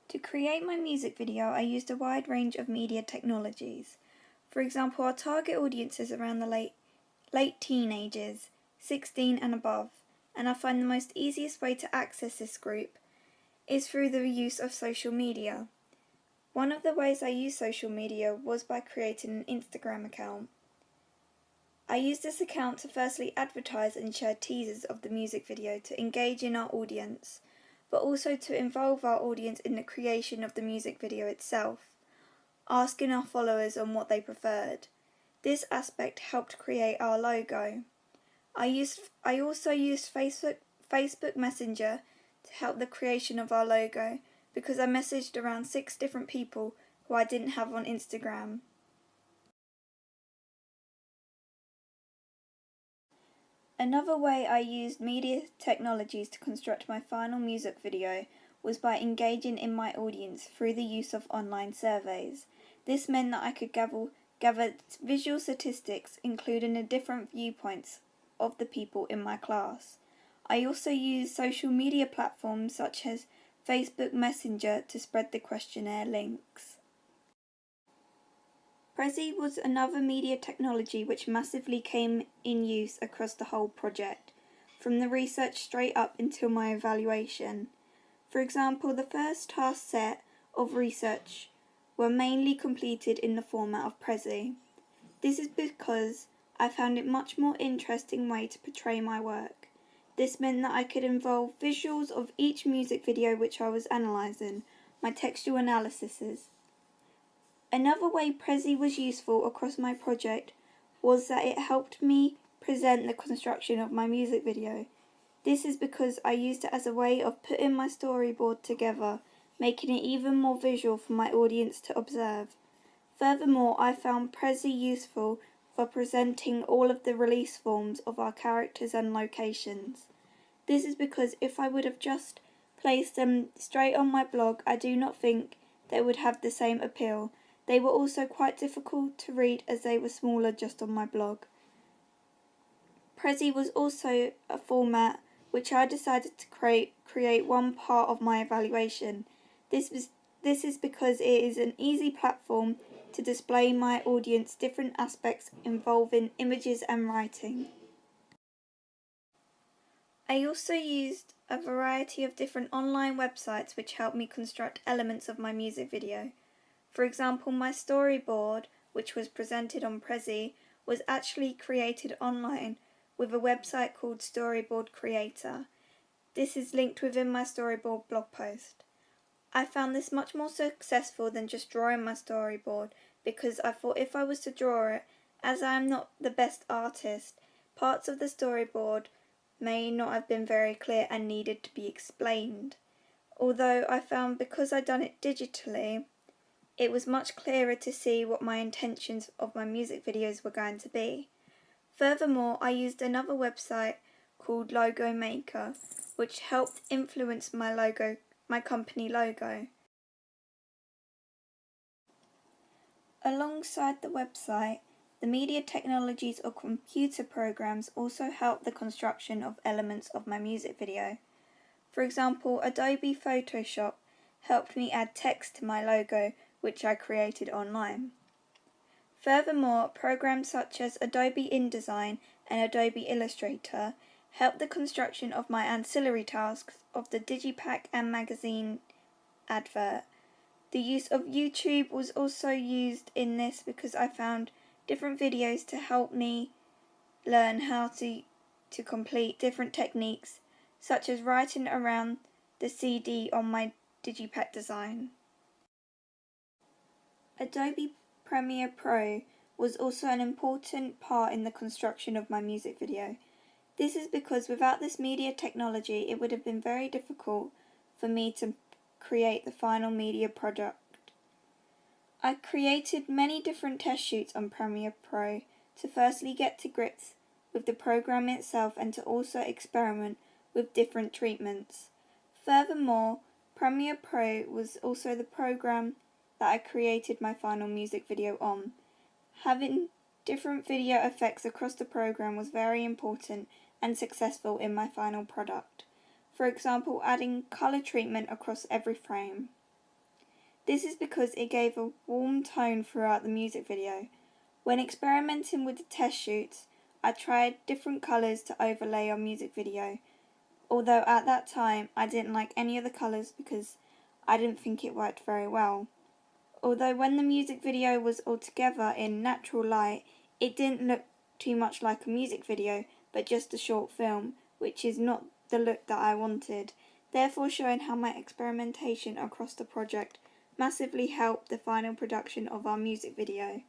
To create my music video, I used a wide range of media technologies. For example, our target audience is around the late teenagers, 16 and above, and I find the most easiest way to access this group is through the use of social media. One of the ways I used social media was by creating an Instagram account. I used this account to firstly advertise and share teasers of the music video to engage in our audience, but also to involve our audience in the creation of the music video itself, asking our followers on what they preferred. This aspect helped create our logo. I also used Facebook Messenger to help the creation of our logo because I messaged around 6 different people who I didn't have on Instagram. Another way I used media technologies to construct my final music video was by engaging in my audience through the use of online surveys. This meant that I could gather visual statistics, including the different viewpoints of the people in my class. I also used social media platforms such as Facebook Messenger to spread the questionnaire links. Prezi was another media technology which massively came in use across the whole project, from the research straight up until my evaluation. For example, the first task set of research were mainly completed in the format of Prezi. This is because I found it a much more interesting way to portray my work. This meant that I could involve visuals of each music video which I was analysing, my textual analyses. Another way Prezi was useful across my project was that it helped me present the construction of my music video. This is because I used it as a way of putting my storyboard together, making it even more visual for my audience to observe. Furthermore, I found Prezi useful for presenting all of the release forms of our characters and locations. This is because if I would have just placed them straight on my blog, I do not think they would have the same appeal. They were also quite difficult to read as they were smaller just on my blog. Prezi was also a format which I decided to create one part of my evaluation. This is because it is an easy platform to display my audience different aspects involving images and writing. I also used a variety of different online websites which helped me construct elements of my music video. For example, my storyboard, which was presented on Prezi, was actually created online with a website called Storyboard Creator. This is linked within my storyboard blog post. I found this much more successful than just drawing my storyboard because I thought if I was to draw it, as I am not the best artist, parts of the storyboard may not have been very clear and needed to be explained. Although I found because I'd done it digitally, it was much clearer to see what my intentions of my music videos were going to be. Furthermore, I used another website called Logo Maker, which helped influence my company logo. Alongside the website, the media technologies or computer programs also helped the construction of elements of my music video. For example, Adobe Photoshop helped me add text to my logo, which I created online. Furthermore, programs such as Adobe InDesign and Adobe Illustrator helped the construction of my ancillary tasks of the Digipack and magazine advert. The use of YouTube was also used in this because I found different videos to help me learn how to complete different techniques, such as writing around the CD on my Digipack design. Adobe Premiere Pro was also an important part in the construction of my music video. This is because without this media technology, it would have been very difficult for me to create the final media product. I created many different test shoots on Premiere Pro to firstly get to grips with the program itself and to also experiment with different treatments. Furthermore, Premiere Pro was also the program that I created my final music video on. Having different video effects across the program was very important and successful in my final product. For example, adding color treatment across every frame. This is because it gave a warm tone throughout the music video. When experimenting with the test shoots, I tried different colours to overlay on music video, although at that time I didn't like any of the colours because I didn't think it worked very well. Although when the music video was altogether in natural light, it didn't look too much like a music video, but just a short film, which is not the look that I wanted, therefore showing how my experimentation across the project massively helped the final production of our music video.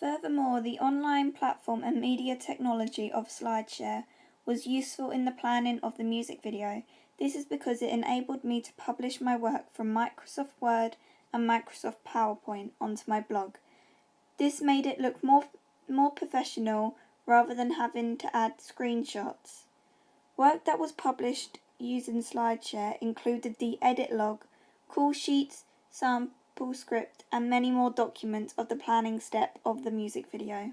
Furthermore, the online platform and media technology of SlideShare was useful in the planning of the music video. This is because it enabled me to publish my work from Microsoft Word and Microsoft PowerPoint onto my blog. This made it look more professional rather than having to add screenshots. Work that was published using SlideShare included the edit log, call sheets, sample script, and many more documents of the planning step of the music video.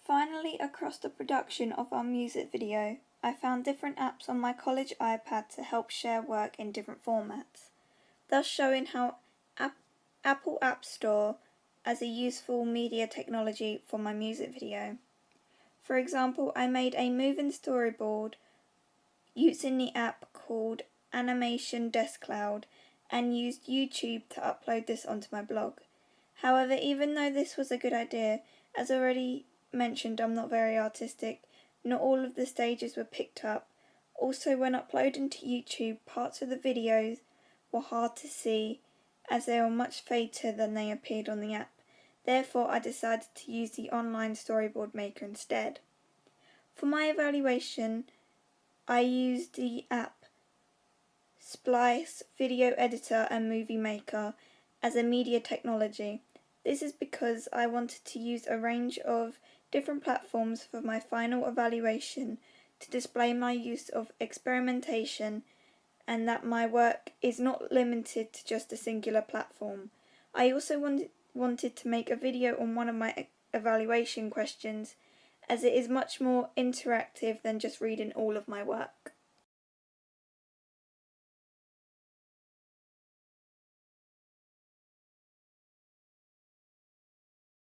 Finally, across the production of our music video, I found different apps on my college iPad to help share work in different formats, thus showing how Apple App Store as a useful media technology for my music video. For example, I made a moving storyboard using the app called Animation Desk Cloud and used YouTube to upload this onto my blog. However, even though this was a good idea, as already mentioned, I'm not very artistic. Not all of the stages were picked up. Also, when uploading to YouTube, parts of the videos were hard to see as they were much fainter than they appeared on the app. Therefore, I decided to use the online storyboard maker instead. For my evaluation, I used the app Splice Video Editor and Movie Maker as a media technology. This is because I wanted to use a range of different platforms for my final evaluation to display my use of experimentation and that my work is not limited to just a singular platform. I also wanted to make a video on one of my evaluation questions, as it is much more interactive than just reading all of my work.